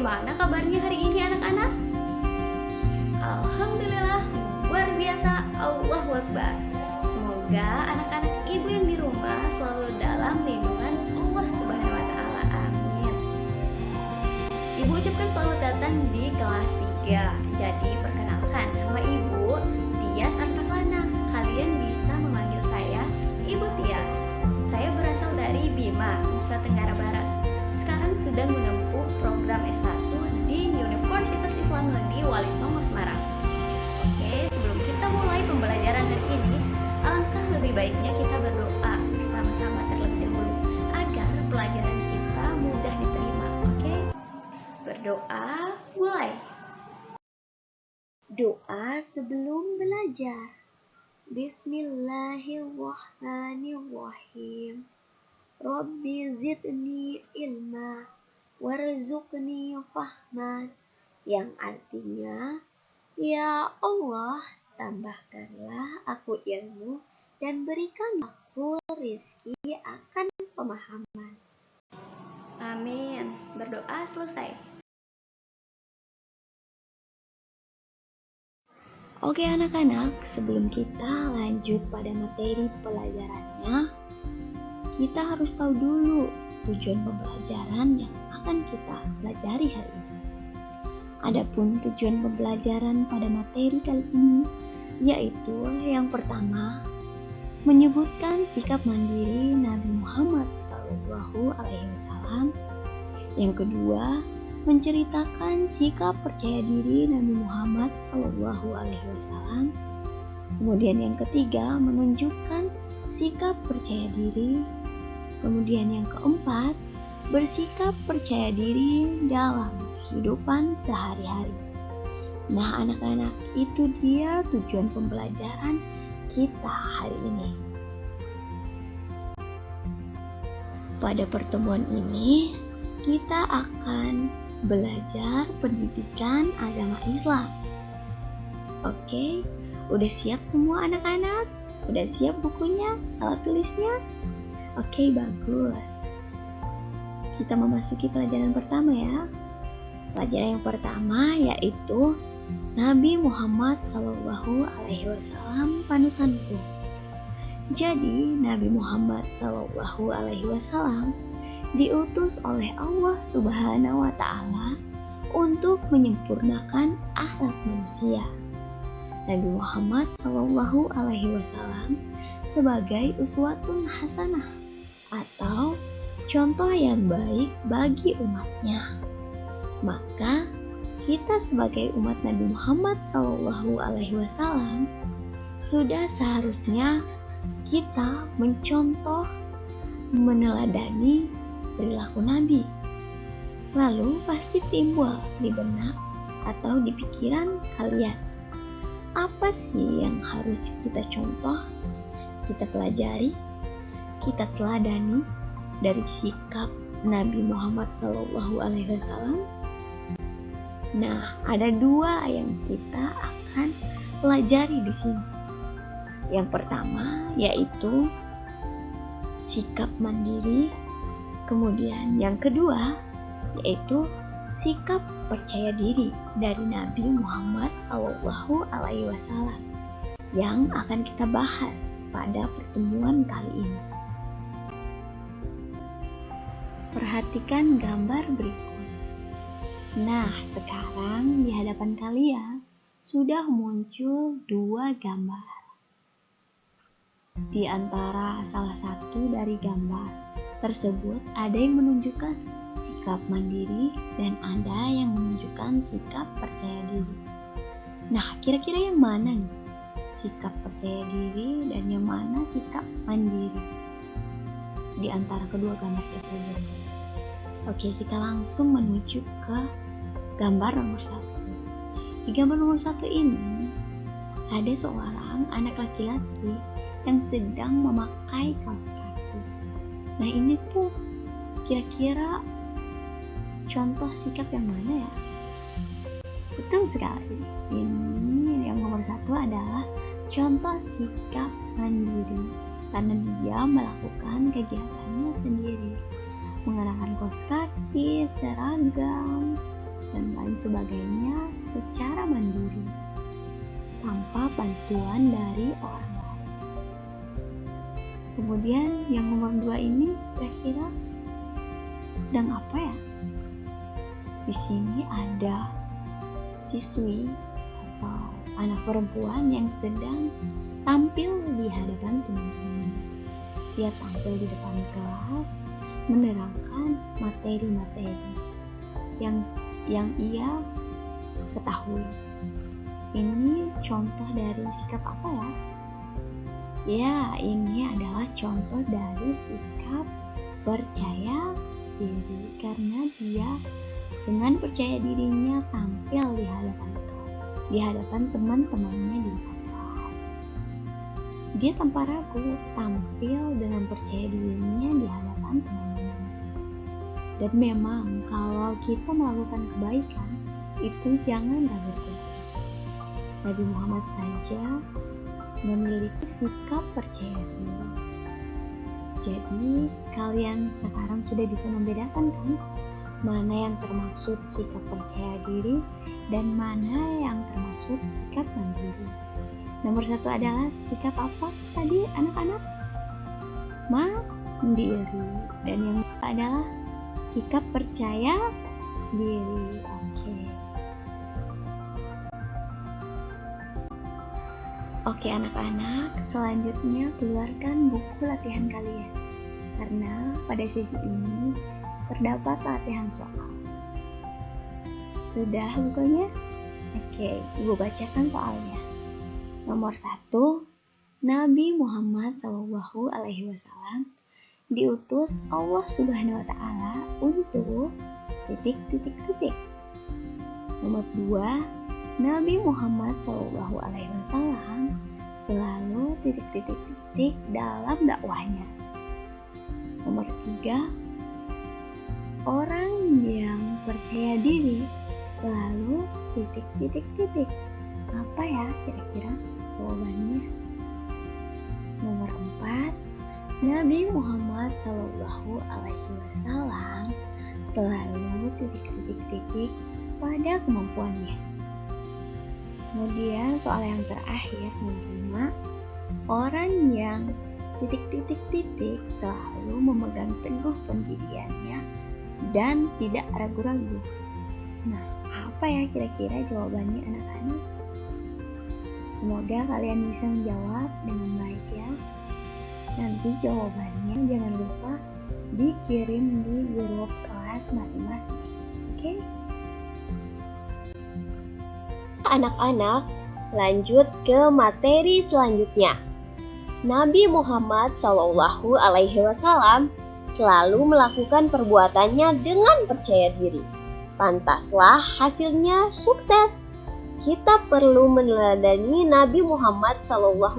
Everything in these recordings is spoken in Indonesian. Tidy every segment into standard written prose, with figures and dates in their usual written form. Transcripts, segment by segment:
Bagaimana kabarnya hari ini anak-anak? Alhamdulillah, luar biasa. Allahu Akbar. Semoga anak-anak ibu yang di rumah selalu dalam lindungan Allah Subhanahu wa Ta'ala. Amin. Ibu ucapkan selamat datang di kelas 3. Jadi perkenalkan, nama ibu Tias Antaklana. Kalian bisa memanggil saya Ibu Tias. Saya berasal dari Bima, Nusa Tenggara Barat. Sekarang sedang menempuh program S1 di Universitas Islam Negeri Wali Songo Semarang. Oke, sebelum kita mulai pembelajaran hari ini, alangkah lebih baiknya kita berdoa bersama-sama terlebih dahulu agar pelajaran kita mudah diterima. Oke, berdoa mulai. Doa sebelum belajar. Bismillahirrahmanirrahim. Rabbi zidni ilma warzuqni fahman, yang artinya, ya Allah, tambahkanlah aku ilmu dan berikan aku rizki akan pemahaman. Amin. Berdoa selesai. Oke anak-anak, sebelum kita lanjut pada materi pelajarannya, kita harus tahu dulu tujuan pembelajaran yang akan kita pelajari hari ini. Adapun tujuan pembelajaran pada materi kali ini yaitu yang pertama, menyebutkan sikap mandiri Nabi Muhammad SAW. Yang kedua, menceritakan sikap percaya diri Nabi Muhammad SAW. Kemudian yang ketiga, menunjukkan sikap percaya diri. Kemudian yang keempat, bersikap percaya diri dalam kehidupan sehari-hari. Nah anak-anak, itu dia tujuan pembelajaran kita hari ini. Pada pertemuan ini, kita akan belajar pendidikan agama Islam. Oke, udah siap semua anak-anak? Udah siap bukunya, alat tulisnya? Oke, bagus. Kita memasuki pelajaran pertama ya. Pelajaran yang pertama yaitu Nabi Muhammad SAW panutanku. Jadi Nabi Muhammad SAW diutus oleh Allah Subhanahu wa Ta'ala untuk menyempurnakan akhlak manusia. Nabi Muhammad SAW sebagai uswatun hasanah atau contoh yang baik bagi umatnya. Maka kita sebagai umat Nabi Muhammad SAW sudah seharusnya kita mencontoh, meneladani perilaku Nabi. Lalu pasti timbul di benak atau di pikiran kalian, apa sih yang harus kita contoh, kita pelajari, kita teladani dari sikap Nabi Muhammad SAW? Nah, ada dua yang kita akan pelajari di sini. Yang pertama yaitu sikap mandiri. Kemudian yang kedua yaitu sikap percaya diri dari Nabi Muhammad SAW yang akan kita bahas pada pertemuan kali ini. Perhatikan gambar berikut. Nah, sekarang di hadapan kalian sudah muncul dua gambar. Di antara salah satu dari gambar tersebut ada yang menunjukkan sikap mandiri dan ada yang menunjukkan sikap percaya diri. Nah, kira-kira yang mana nih? Sikap percaya diri dan yang mana sikap mandiri di antara kedua gambar tersebut? Oke, kita langsung menuju ke gambar nomor 1. Di gambar nomor 1 ini ada seorang anak laki-laki yang sedang memakai kaos kaki. Nah, ini tuh kira-kira contoh sikap yang mana ya? Betul sekali. Ini yang nomor 1 adalah contoh sikap mandiri, karena dia melakukan kegiatannya sendiri, mengenakan kaos kaki, seragam, lain sebagainya secara mandiri, tanpa bantuan dari orang lain. Kemudian yang nomor 2 ini kira-kira sedang apa ya? Di sini ada siswi atau anak perempuan yang sedang tampil di hadapan teman-teman. Dia tampil di depan kelas, menerangkan materi-materi yang ia ketahui. Ini contoh dari sikap apa ya? Ya, ini adalah contoh dari sikap percaya diri, karena dia dengan percaya dirinya tampil di hadapan teman-temannya di depan kelas. Dia tanpa ragu tampil dengan percaya dirinya di hadapan teman-teman. Dan memang kalau kita melakukan kebaikan, itu jangan ragu. Nabi Muhammad saja memiliki sikap percaya diri. Jadi kalian sekarang sudah bisa membedakan kan? Mana yang termaksud sikap percaya diri dan mana yang termaksud sikap mandiri. Nomor 1 adalah sikap apa tadi anak-anak? Mandiri. Dan yang kedua adalah sikap percaya diri. Oke anak-anak, selanjutnya keluarkan buku latihan kalian, karena pada sesi ini terdapat latihan soal. Sudah bukunya? Oke, Ibu bacakan soalnya. Nomor 1, Nabi Muhammad SAW diutus Allah Subhanahu wa Ta'ala untuk ... Nomor 2, Nabi Muhammad SAW selalu ... dalam dakwahnya. Nomor 3, orang yang percaya diri selalu ... Apa ya kira-kira jawabannya? Nomor 4, Nabi Muhammad SAW selalu ... pada kemampuannya. Kemudian soal yang terakhir, nomor 5, orang yang ... selalu memegang teguh pendiriannya dan tidak ragu-ragu. Nah, apa ya kira-kira jawabannya anak-anak? Semoga kalian bisa menjawab dengan baik ya. Nanti jawabannya jangan lupa dikirim di grup kelas masing-masing. Oke? Anak-anak, lanjut ke materi selanjutnya. Nabi Muhammad SAW selalu melakukan perbuatannya dengan percaya diri. Pantaslah hasilnya sukses. Kita perlu meneladani Nabi Muhammad SAW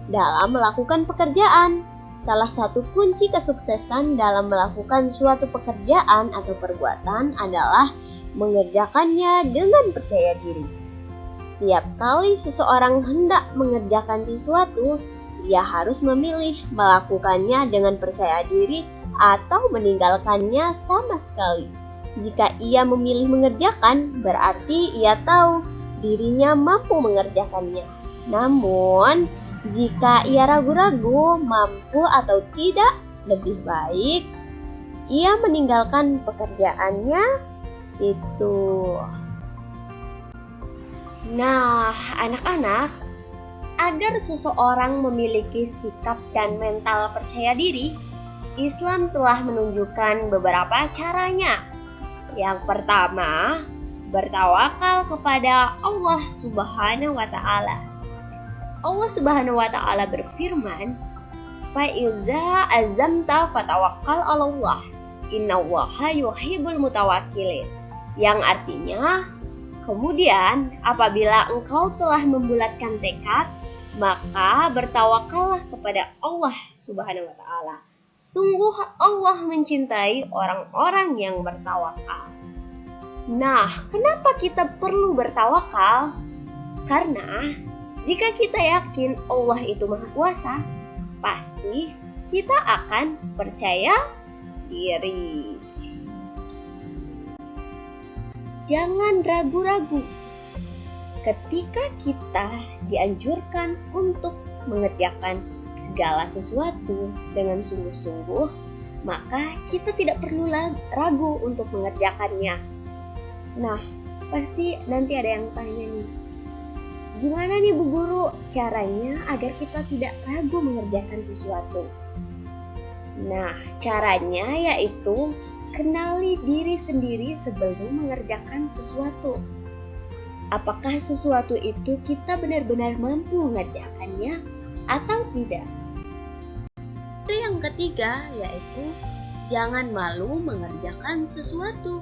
dalam melakukan pekerjaan. Salah satu kunci kesuksesan dalam melakukan suatu pekerjaan atau perbuatan adalah mengerjakannya dengan percaya diri. Setiap kali seseorang hendak mengerjakan sesuatu, ia harus memilih melakukannya dengan percaya diri atau meninggalkannya sama sekali. Jika ia memilih mengerjakan, berarti ia tahu dirinya mampu mengerjakannya. Namun, jika ia ragu-ragu mampu atau tidak, lebih baik ia meninggalkan pekerjaannya itu. Nah, anak-anak, agar seseorang memiliki sikap dan mental percaya diri, Islam telah menunjukkan beberapa caranya. Yang pertama, bertawakal kepada Allah Subhanahu wa Ta'ala. Allah Subhanahu wa Ta'ala berfirman, "Fa-idza azamta fatawakkal 'alallah, innallaha yuhibbul mutawakkilin." Yang artinya, kemudian apabila engkau telah membulatkan tekad, maka bertawakallah kepada Allah Subhanahu wa Ta'ala. Sungguh Allah mencintai orang-orang yang bertawakal. Nah, kenapa kita perlu bertawakal? Karena jika kita yakin Allah itu Maha Kuasa, pasti kita akan percaya diri. jangan ragu-ragu. Ketika kita dianjurkan untuk mengerjakan segala sesuatu dengan sungguh-sungguh, maka kita tidak perlu ragu untuk mengerjakannya. Nah, pasti nanti ada yang tanya nih, gimana nih Bu Guru caranya agar kita tidak ragu mengerjakan sesuatu? Nah, caranya yaitu kenali diri sendiri sebelum mengerjakan sesuatu. Apakah sesuatu itu kita benar-benar mampu mengerjakannya atau tidak? Yang ketiga yaitu jangan malu mengerjakan sesuatu.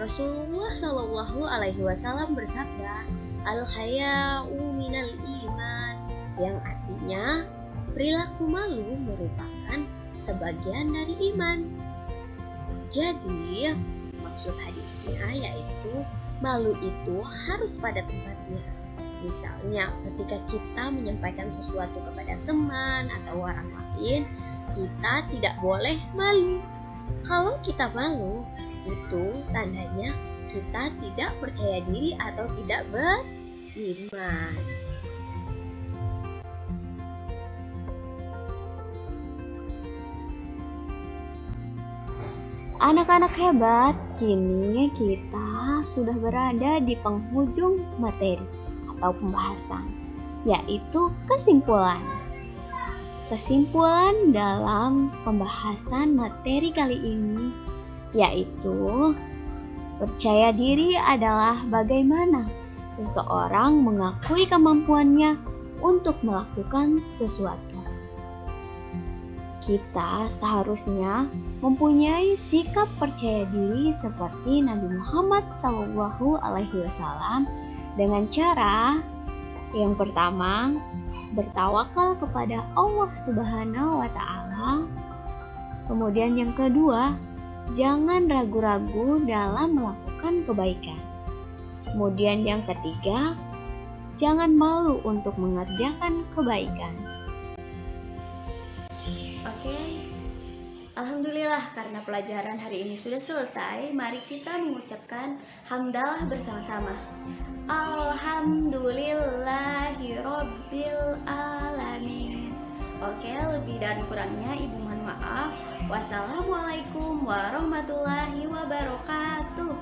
Rasulullah Shallallahu Alaihi Wasallam bersabda, al-haya'u minal iman, yang artinya perilaku malu merupakan sebagian dari iman. Jadi maksud hadisnya yaitu malu itu harus pada tempatnya. Misalnya ketika kita menyampaikan sesuatu kepada teman atau orang lain, kita tidak boleh malu. Kalau kita malu, itu tandanya kita tidak percaya diri atau tidak beriman. Anak-anak hebat, kini kita sudah berada di penghujung materi atau pembahasan, yaitu kesimpulan. Kesimpulan dalam pembahasan materi kali ini yaitu percaya diri adalah bagaimana seseorang mengakui kemampuannya untuk melakukan sesuatu. Kita seharusnya mempunyai sikap percaya diri seperti Nabi Muhammad SAW dengan cara yang pertama, bertawakal kepada Allah Subhanahu wa Ta'ala. Kemudian yang kedua, jangan ragu-ragu dalam melakukan kebaikan. Kemudian yang ketiga, jangan malu untuk mengerjakan kebaikan. Oke, alhamdulillah karena pelajaran hari ini sudah selesai. Mari kita mengucapkan hamdalah bersama-sama. Alhamdulillahirabbil alamin. Oke, lebih dan kurangnya ibu mohon maaf. Wassalamualaikum warahmatullahi wabarakatuh.